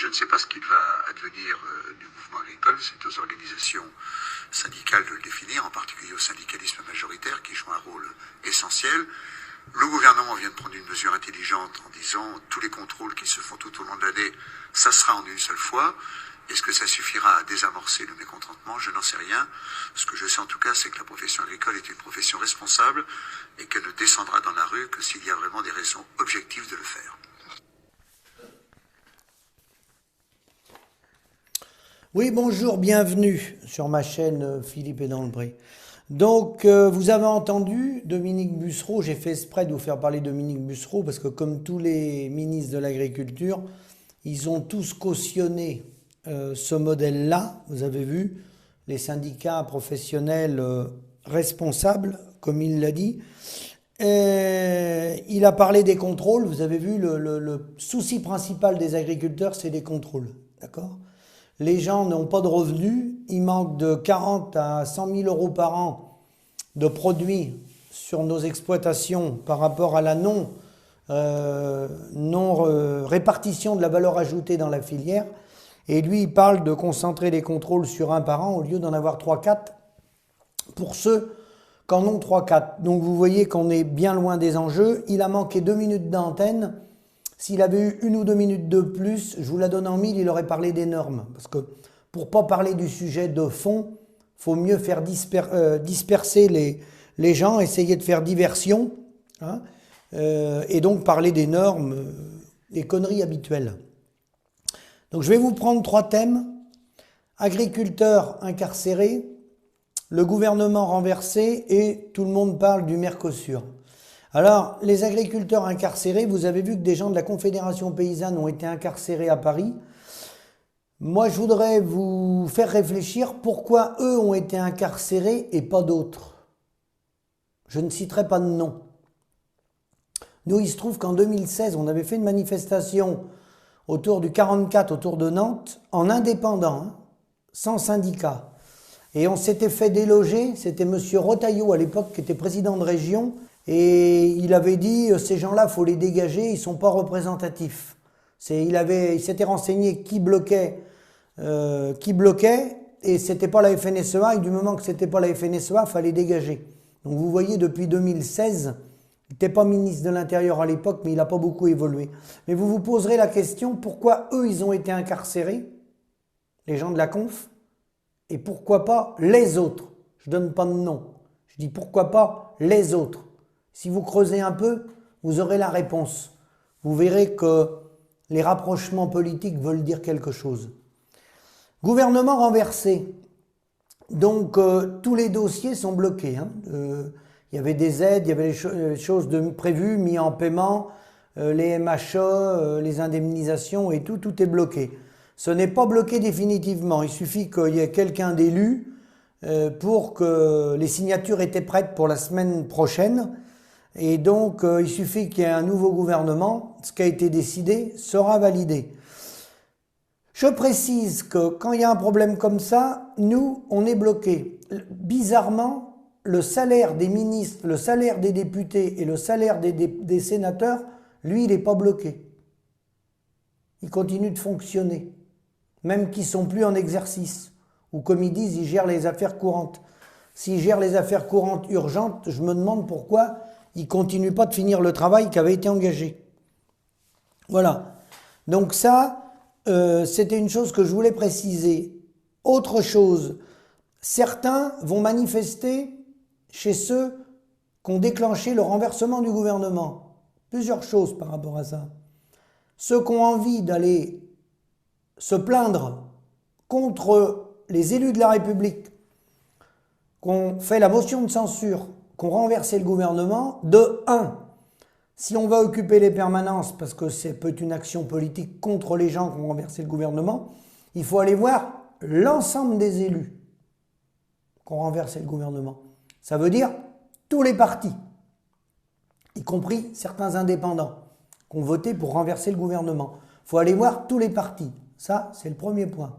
Je ne sais pas ce qu'il va advenir du mouvement agricole. C'est aux organisations syndicales de le définir, en particulier au syndicalisme majoritaire qui joue un rôle essentiel. Le gouvernement vient de prendre une mesure intelligente en disant tous les contrôles qui se font tout au long de l'année, ça sera en une seule fois. Est-ce que ça suffira à désamorcer le mécontentement? Je n'en sais rien. Ce que je sais en tout cas, c'est que la profession agricole est une profession responsable et qu'elle ne descendra dans la rue que s'il y a vraiment des raisons objectives de le faire. Oui, bonjour, bienvenue sur ma chaîne Philippe est dans le Bray. Donc, vous avez entendu Dominique Bussereau, j'ai fait exprès de vous faire parler de Dominique Bussereau parce que comme tous les ministres de l'Agriculture, ils ont tous cautionné ce modèle-là, vous avez vu, les syndicats professionnels responsables, comme il l'a dit. Il a parlé des contrôles, vous avez vu, le souci principal des agriculteurs, c'est les contrôles, d'accord ? Les gens n'ont pas de revenus, il manque de 40 à 100 000 euros par an de produits sur nos exploitations par rapport à la non-répartition de la valeur ajoutée dans la filière. Et lui, il parle de concentrer les contrôles sur un par an au lieu d'en avoir 3-4 pour ceux qui en ont 3-4. Donc vous voyez qu'on est bien loin des enjeux. Il a manqué 2 minutes d'antenne. S'il avait eu 1 ou 2 minutes de plus, je vous la donne en 1000, il aurait parlé des normes. Parce que pour ne pas parler du sujet de fond, il faut mieux faire disperser les gens, essayer de faire diversion, hein, et donc parler des normes, des conneries habituelles. Donc je vais vous prendre 3 thèmes. Agriculteurs incarcérés, le gouvernement renversé et tout le monde parle du Mercosur. Alors, les agriculteurs incarcérés, vous avez vu que des gens de la Confédération paysanne ont été incarcérés à Paris. Moi, je voudrais vous faire réfléchir pourquoi eux ont été incarcérés et pas d'autres. Je ne citerai pas de nom. Nous, il se trouve qu'en 2016, on avait fait une manifestation autour du 44, autour de Nantes, en indépendant, hein, sans syndicat. Et on s'était fait déloger, c'était monsieur Rotaillot à l'époque qui était président de région, et il avait dit ces gens-là, faut les dégager, ils sont pas représentatifs. Il s'était renseigné qui bloquait, et c'était pas la FNSEA, et du moment que c'était pas la FNSEA, fallait dégager. Donc vous voyez, depuis 2016, il n'était pas ministre de l'Intérieur à l'époque, mais il n'a pas beaucoup évolué. Mais vous vous poserez la question, pourquoi eux, ils ont été incarcérés, les gens de la conf, et pourquoi pas les autres? Je donne pas de nom. Je dis pourquoi pas les autres. Si vous creusez un peu, vous aurez la réponse. Vous verrez que les rapprochements politiques veulent dire quelque chose. Gouvernement renversé. Donc tous les dossiers sont bloqués. Hein. Il y avait des aides, il y avait les choses prévues, mis en paiement, les MHA, les indemnisations et tout est bloqué. Ce n'est pas bloqué définitivement. Il suffit qu'il y ait quelqu'un d'élu pour que les signatures étaient prêtes pour la semaine prochaine. Et donc, il suffit qu'il y ait un nouveau gouvernement. Ce qui a été décidé sera validé. Je précise que quand il y a un problème comme ça, nous, on est bloqués. Bizarrement, le salaire des ministres, le salaire des députés et le salaire des sénateurs, lui, il n'est pas bloqué. Il continue de fonctionner. Même qu'ils ne sont plus en exercice. Ou comme ils disent, ils gèrent les affaires courantes. S'ils gèrent les affaires courantes urgentes, je me demande pourquoi ils ne continuent pas de finir le travail qui avait été engagé. Voilà. Donc ça, c'était une chose que je voulais préciser. Autre chose, certains vont manifester chez ceux qui ont déclenché le renversement du gouvernement. Plusieurs choses par rapport à ça. Ceux qui ont envie d'aller se plaindre contre les élus de la République, qu'on fait la motion de censure, qu'on renversé le gouvernement, de 1, si on va occuper les permanences, parce que c'est peut être une action politique contre les gens qui ont renversé le gouvernement, il faut aller voir l'ensemble des élus qui ont renversé le gouvernement. Ça veut dire tous les partis, y compris certains indépendants, qui ont voté pour renverser le gouvernement. Il faut aller voir tous les partis. Ça, c'est le premier point.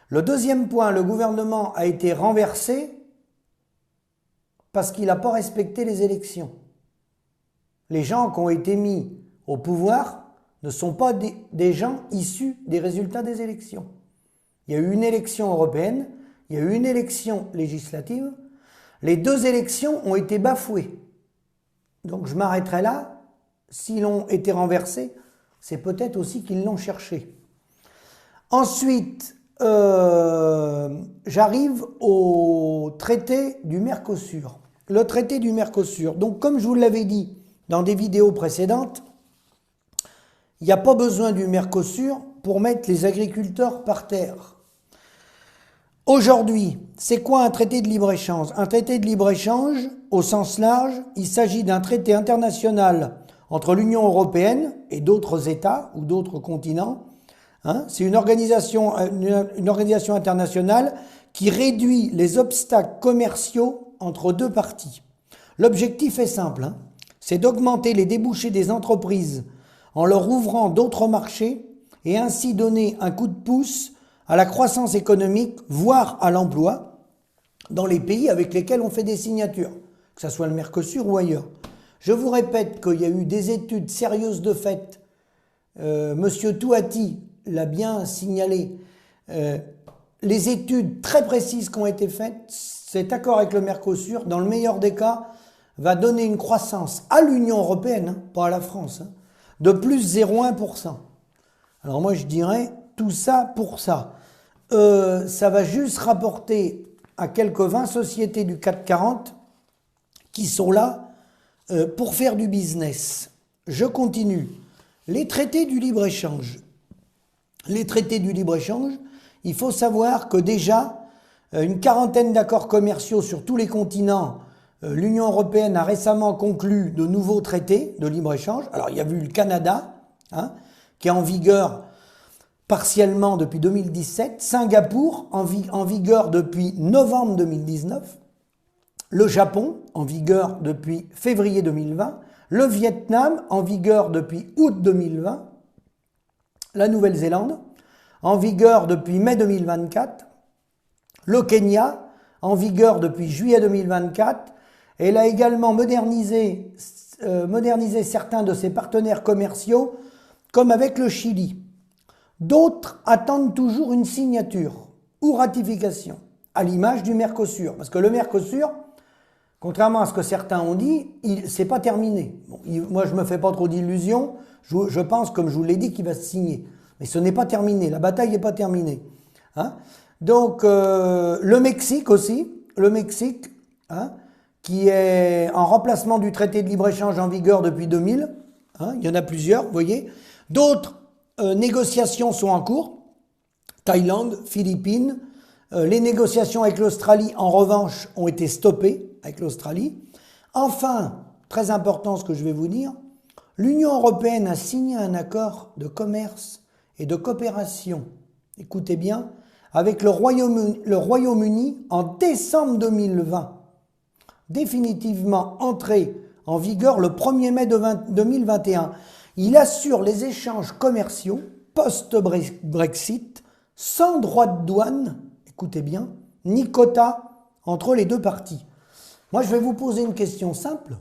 Le deuxième point, le gouvernement a été renversé parce qu'il n'a pas respecté les élections. Les gens qui ont été mis au pouvoir ne sont pas des gens issus des résultats des élections. Il y a eu une élection européenne, il y a eu une élection législative. Les deux élections ont été bafouées. Donc je m'arrêterai là. S'ils ont été renversés, c'est peut-être aussi qu'ils l'ont cherché. Ensuite, j'arrive au traité du Mercosur. Le traité du Mercosur. Donc comme je vous l'avais dit dans des vidéos précédentes, il n'y a pas besoin du Mercosur pour mettre les agriculteurs par terre. Aujourd'hui, c'est quoi un traité de libre-échange? Un traité de libre-échange, au sens large, il s'agit d'un traité international entre l'Union européenne et d'autres États ou d'autres continents. C'est une organisation internationale qui réduit les obstacles commerciaux entre deux parties. L'objectif est simple, c'est d'augmenter les débouchés des entreprises en leur ouvrant d'autres marchés et ainsi donner un coup de pouce à la croissance économique, voire à l'emploi, dans les pays avec lesquels on fait des signatures, que ce soit le Mercosur ou ailleurs. Je vous répète qu'il y a eu des études sérieuses de fait. Monsieur Touati l'a bien signalé. Les études très précises qui ont été faites, cet accord avec le Mercosur, dans le meilleur des cas, va donner une croissance à l'Union européenne, pas à la France, de plus 0,1%. Alors moi je dirais tout ça pour ça. Ça va juste rapporter à quelques 20 sociétés du CAC 40 qui sont là pour faire du business. Je continue. Les traités du libre-échange. Les traités du libre-échange, il faut savoir que déjà, une quarantaine d'accords commerciaux sur tous les continents, l'Union européenne a récemment conclu de nouveaux traités de libre-échange. Alors il y a eu le Canada, qui est en vigueur partiellement depuis 2017, Singapour en vigueur depuis novembre 2019, le Japon en vigueur depuis février 2020, le Vietnam en vigueur depuis août 2020, la Nouvelle-Zélande en vigueur depuis mai 2024, le Kenya en vigueur depuis juillet 2024, et elle a également modernisé certains de ses partenaires commerciaux, comme avec le Chili. D'autres attendent toujours une signature ou ratification, à l'image du Mercosur. Parce que le Mercosur, contrairement à ce que certains ont dit, c'est pas terminé. Bon, moi, je me fais pas trop d'illusions. Je pense, comme je vous l'ai dit, qu'il va se signer. Mais ce n'est pas terminé. La bataille n'est pas terminée. Donc, le Mexique aussi. Le Mexique, qui est en remplacement du traité de libre-échange en vigueur depuis 2000. Il y en a plusieurs, vous voyez. D'autres négociations sont en cours. Thaïlande, Philippines. Les négociations avec l'Australie, en revanche, ont été stoppées avec l'Australie. Enfin, très important ce que je vais vous dire, l'Union européenne a signé un accord de commerce et de coopération, écoutez bien, avec le Royaume-Uni en décembre 2020, définitivement entré en vigueur le 1er mai 2021. Il assure les échanges commerciaux post-Brexit sans droit de douane, écoutez bien, ni quota entre les deux parties. Moi, je vais vous poser une question simple.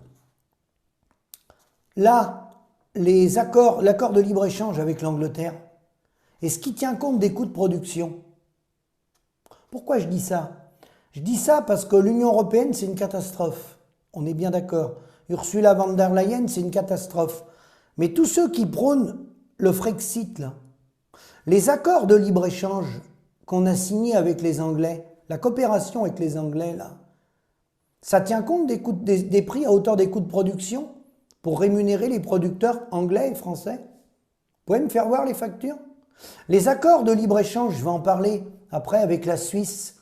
Là, l'accord de libre-échange avec l'Angleterre, est-ce qu'il tient compte des coûts de production? Pourquoi je dis ça? Je dis ça parce que l'Union européenne, c'est une catastrophe. On est bien d'accord. Ursula von der Leyen, c'est une catastrophe. Mais tous ceux qui prônent le Frexit, là, les accords de libre-échange qu'on a signés avec les Anglais, la coopération avec les Anglais, là, ça tient compte des prix à hauteur des coûts de production pour rémunérer les producteurs anglais et français? Vous pouvez me faire voir les factures? Les accords de libre-échange, je vais en parler après avec la Suisse.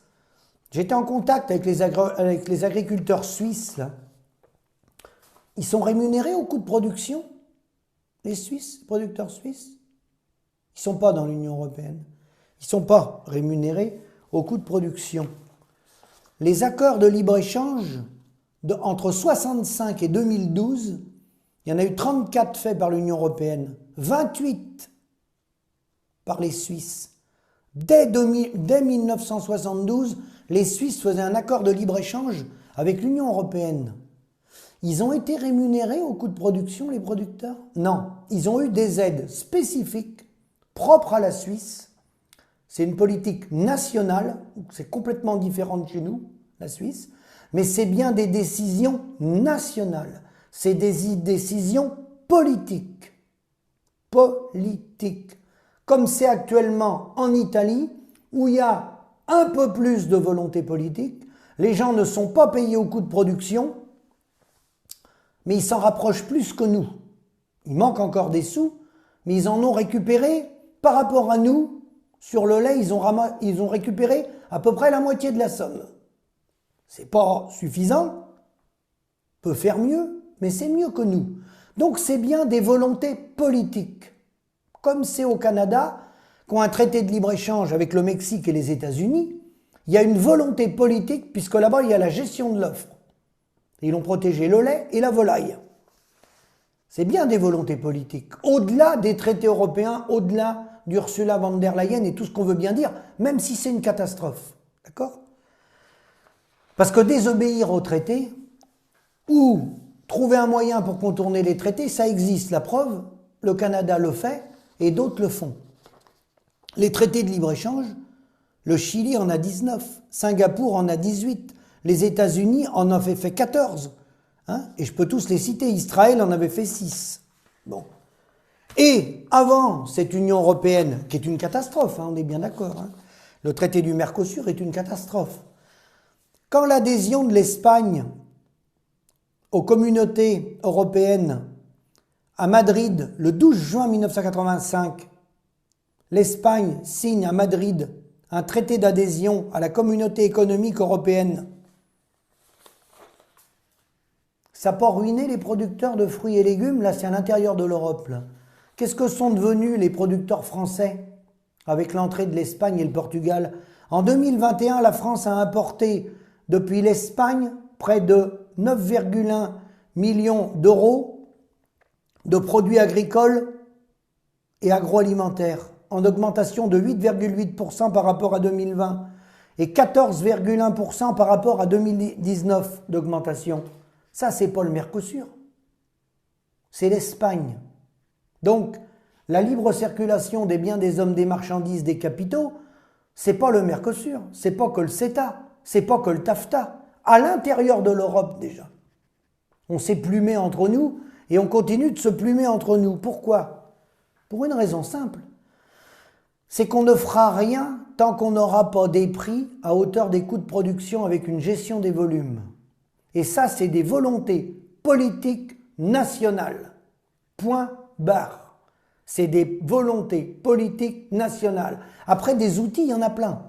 J'étais en contact avec les agriculteurs suisses, là. Ils sont rémunérés au coût de production? Les Suisses, les producteurs suisses? Ils ne sont pas dans l'Union européenne. Ils ne sont pas rémunérés au coût de production. Les accords de libre-échange, entre 1965 et 2012, il y en a eu 34 faits par l'Union européenne, 28 par les Suisses. Dès 1972, les Suisses faisaient un accord de libre-échange avec l'Union européenne. Ils ont été rémunérés au coût de production, les producteurs? Non, ils ont eu des aides spécifiques, propres à la Suisse. C'est une politique nationale, c'est complètement différent de chez nous, la Suisse, mais c'est bien des décisions nationales, c'est des décisions politiques. Politiques. Comme c'est actuellement en Italie, où il y a un peu plus de volonté politique, les gens ne sont pas payés au coût de production, mais ils s'en rapprochent plus que nous. Il manque encore des sous, mais ils en ont récupéré par rapport à nous. Sur le lait, ils ont récupéré à peu près la moitié de la somme. C'est pas suffisant, peut faire mieux, mais c'est mieux que nous. Donc c'est bien des volontés politiques. Comme c'est au Canada, qu'ont un traité de libre-échange avec le Mexique et les États-Unis, il y a une volonté politique, puisque là-bas, il y a la gestion de l'offre. Ils ont protégé le lait et la volaille. C'est bien des volontés politiques. Au-delà des traités européens, au-delà d'Ursula von der Leyen et tout ce qu'on veut bien dire, même si c'est une catastrophe. D'accord? Parce que désobéir aux traités, ou trouver un moyen pour contourner les traités, ça existe. La preuve, le Canada le fait et d'autres le font. Les traités de libre-échange, le Chili en a 19, Singapour en a 18, les États-Unis en avaient fait 14, hein, et je peux tous les citer, Israël en avait fait 6. Bon. Et avant cette Union européenne, qui est une catastrophe, hein, on est bien d'accord, hein, le traité du Mercosur est une catastrophe. Quand l'adhésion de l'Espagne aux communautés européennes à Madrid, le 12 juin 1985, l'Espagne signe à Madrid un traité d'adhésion à la communauté économique européenne. Ça n'a pas ruiné les producteurs de fruits et légumes, là c'est à l'intérieur de l'Europe. Qu'est-ce que sont devenus les producteurs français avec l'entrée de l'Espagne et le Portugal? En 2021, la France a importé depuis l'Espagne près de 9,1 millions d'euros de produits agricoles et agroalimentaires, en augmentation de 8,8% par rapport à 2020 et 14,1% par rapport à 2019 d'augmentation. Ça, c'est pas le Mercosur, c'est l'Espagne. Donc, la libre circulation des biens, des hommes, des marchandises, des capitaux, c'est pas le Mercosur, c'est pas que le CETA, c'est pas que le TAFTA. À l'intérieur de l'Europe déjà, on s'est plumé entre nous et on continue de se plumer entre nous. Pourquoi? Pour une raison simple. C'est qu'on ne fera rien tant qu'on n'aura pas des prix à hauteur des coûts de production avec une gestion des volumes. Et ça, c'est des volontés politiques nationales. Point barre. C'est des volontés politiques nationales. Après, des outils, il y en a plein.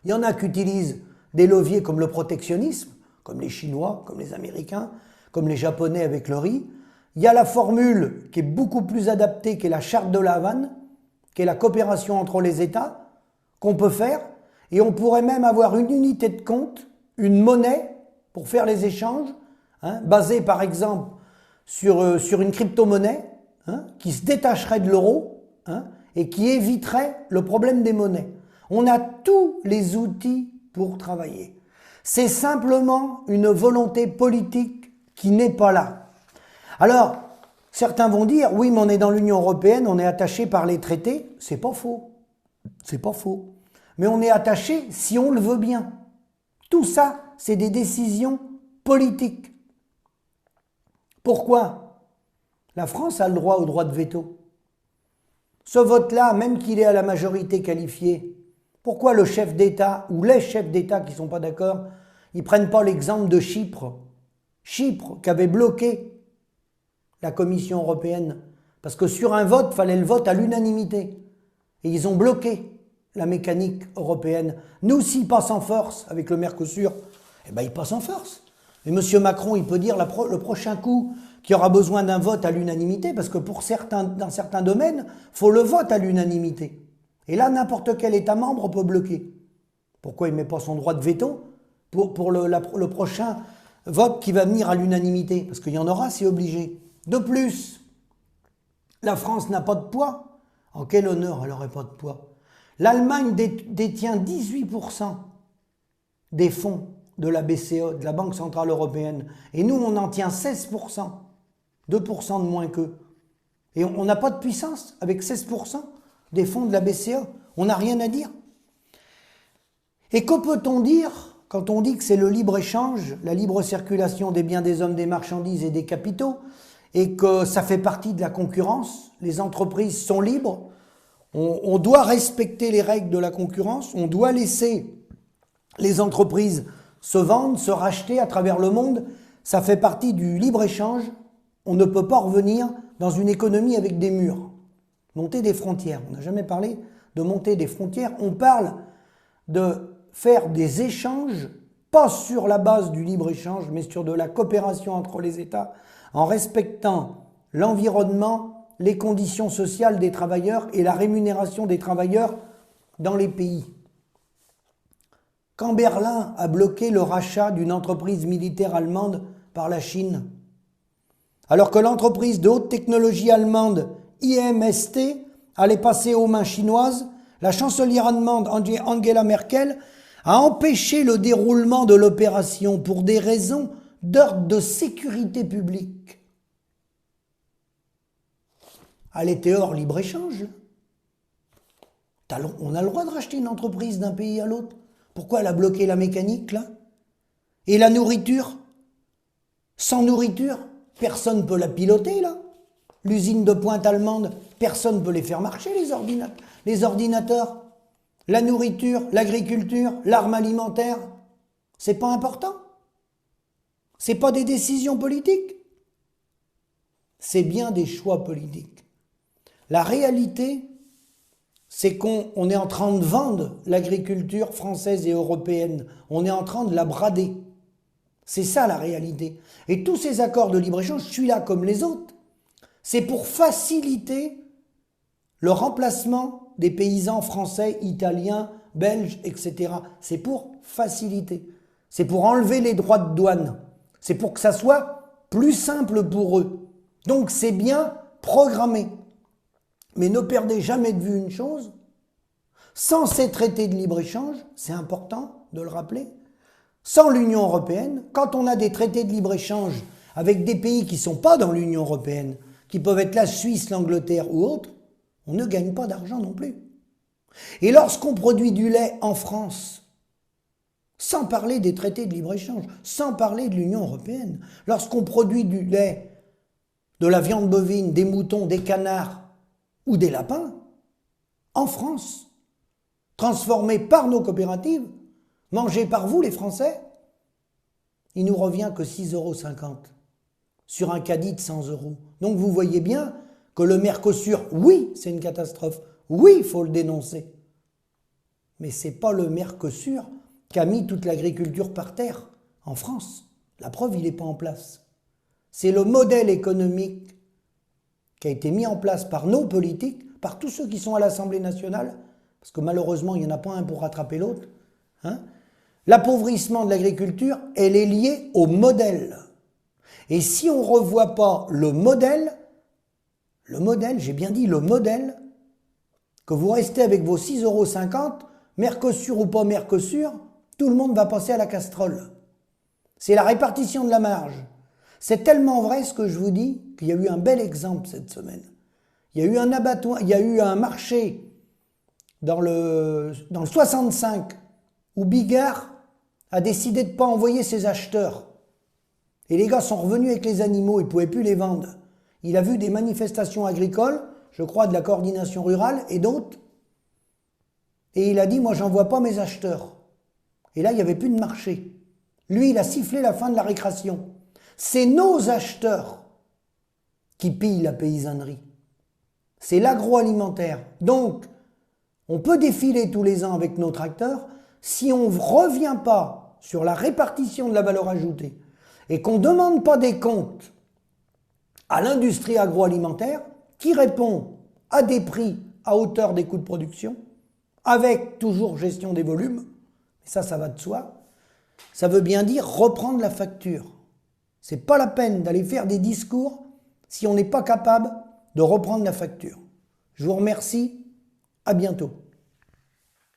Il y en a qui utilisent des leviers comme le protectionnisme, comme les Chinois, comme les Américains, comme les Japonais avec le riz. Il y a la formule qui est beaucoup plus adaptée, qui est la charte de La Havane, qui est la coopération entre les États, qu'on peut faire, et on pourrait même avoir une unité de compte, une monnaie, pour faire les échanges, hein, basée par exemple sur une crypto-monnaie, hein, qui se détacherait de l'euro, hein, et qui éviterait le problème des monnaies. On a tous les outils pour travailler. C'est simplement une volonté politique qui n'est pas là. Alors, certains vont dire, oui, mais on est dans l'Union européenne, on est attaché par les traités. C'est pas faux. C'est pas faux. Mais on est attaché si on le veut bien. Tout ça, c'est des décisions politiques. Pourquoi? La France a le droit au droit de veto. Ce vote-là, même qu'il est à la majorité qualifiée, pourquoi le chef d'État ou les chefs d'État qui ne sont pas d'accord, ils ne prennent pas l'exemple de Chypre? Chypre qui avait bloqué la Commission européenne, parce que sur un vote, il fallait le vote à l'unanimité. Et ils ont bloqué la mécanique européenne. Nous, s'ils passent en force avec le Mercosur, eh ben, ils passent en force. Et M. Macron, il peut dire le prochain coup qu'il y aura besoin d'un vote à l'unanimité, parce que dans certains domaines, il faut le vote à l'unanimité. Et là, n'importe quel État membre peut bloquer. Pourquoi il ne met pas son droit de veto pour le prochain vote qui va venir à l'unanimité? Parce qu'il y en aura, c'est obligé. De plus, la France n'a pas de poids. En quel honneur elle n'aurait pas de poids? L'Allemagne détient 18% des fonds de la BCE, de la Banque Centrale Européenne. Et nous, on en tient 16%, 2% de moins qu'eux. Et on n'a pas de puissance avec 16% des fonds de la BCE. On n'a rien à dire. Et que peut-on dire quand on dit que c'est le libre-échange, la libre circulation des biens, des hommes, des marchandises et des capitaux, et que ça fait partie de la concurrence? Les entreprises sont libres, on doit respecter les règles de la concurrence, on doit laisser les entreprises se vendre, se racheter à travers le monde, ça fait partie du libre-échange. On ne peut pas revenir dans une économie avec des murs. Monter des frontières, on n'a jamais parlé de monter des frontières, on parle de faire des échanges, pas sur la base du libre-échange, mais sur de la coopération entre les États, en respectant l'environnement, les conditions sociales des travailleurs et la rémunération des travailleurs dans les pays. Quand Berlin a bloqué le rachat d'une entreprise militaire allemande par la Chine, alors que l'entreprise de haute technologie allemande IMST allait passer aux mains chinoises, la chancelière allemande Angela Merkel a empêché le déroulement de l'opération pour des raisons d'ordre de sécurité publique. Elle était hors libre-échange. On a le droit de racheter une entreprise d'un pays à l'autre. Pourquoi elle a bloqué la mécanique, là? Et la nourriture? Sans nourriture, personne ne peut la piloter, là. L'usine de pointe allemande, personne ne peut les faire marcher, les ordinateurs. La nourriture, l'agriculture, l'arme alimentaire, c'est pas important. C'est pas des décisions politiques. C'est bien des choix politiques. La réalité, c'est qu'on est en train de vendre l'agriculture française et européenne. On est en train de la brader. C'est ça la réalité. Et tous ces accords de libre-échange, celui-là comme les autres, c'est pour faciliter le remplacement des paysans français, italiens, belges, etc. C'est pour faciliter. C'est pour enlever les droits de douane. C'est pour que ça soit plus simple pour eux. Donc c'est bien programmé. Mais ne perdez jamais de vue une chose. Sans ces traités de libre-échange, c'est important de le rappeler, sans l'Union européenne, quand on a des traités de libre-échange avec des pays qui ne sont pas dans l'Union européenne, qui peuvent être la Suisse, l'Angleterre ou autres, on ne gagne pas d'argent non plus. Et lorsqu'on produit du lait en France, sans parler des traités de libre-échange, sans parler de l'Union européenne, lorsqu'on produit du lait, de la viande bovine, des moutons, des canards ou des lapins, en France, transformés par nos coopératives, mangés par vous les Français, il nous revient que 6,50 € sur un caddie de 100 €. Donc vous voyez bien que le Mercosur, oui, c'est une catastrophe, oui, il faut le dénoncer. Mais ce n'est pas le Mercosur qui a mis toute l'agriculture par terre en France. La preuve, il n'est pas en place. C'est le modèle économique qui a été mis en place par nos politiques, par tous ceux qui sont à l'Assemblée nationale, parce que malheureusement, il n'y en a pas un pour rattraper l'autre. L'appauvrissement de l'agriculture, elle est liée au modèle. Et si on ne revoit pas le modèle, j'ai bien dit le modèle, que vous restez avec vos 6,50 €, Mercosur ou pas Mercosur, tout le monde va passer à la casserole. C'est la répartition de la marge. C'est tellement vrai ce que je vous dis qu'il y a eu un bel exemple cette semaine. Il y a eu un abattoir, il y a eu un marché dans le 65 où Bigard a décidé de ne pas envoyer ses acheteurs. Et les gars sont revenus avec les animaux, ils ne pouvaient plus les vendre. Il a vu des manifestations agricoles, je crois de la coordination rurale et d'autres. Et il a dit, moi j'envoie pas mes acheteurs. Et là, il n'y avait plus de marché. Lui, il a sifflé la fin de la récréation. C'est nos acheteurs qui pillent la paysannerie. C'est l'agroalimentaire. Donc, on peut défiler tous les ans avec nos tracteurs. Si on ne revient pas sur la répartition de la valeur ajoutée et qu'on ne demande pas des comptes à l'industrie agroalimentaire qui répond à des prix à hauteur des coûts de production, avec toujours gestion des volumes, ça va de soi, ça veut bien dire reprendre la facture. Ce n'est pas la peine d'aller faire des discours si on n'est pas capable de reprendre la facture. Je vous remercie, à bientôt.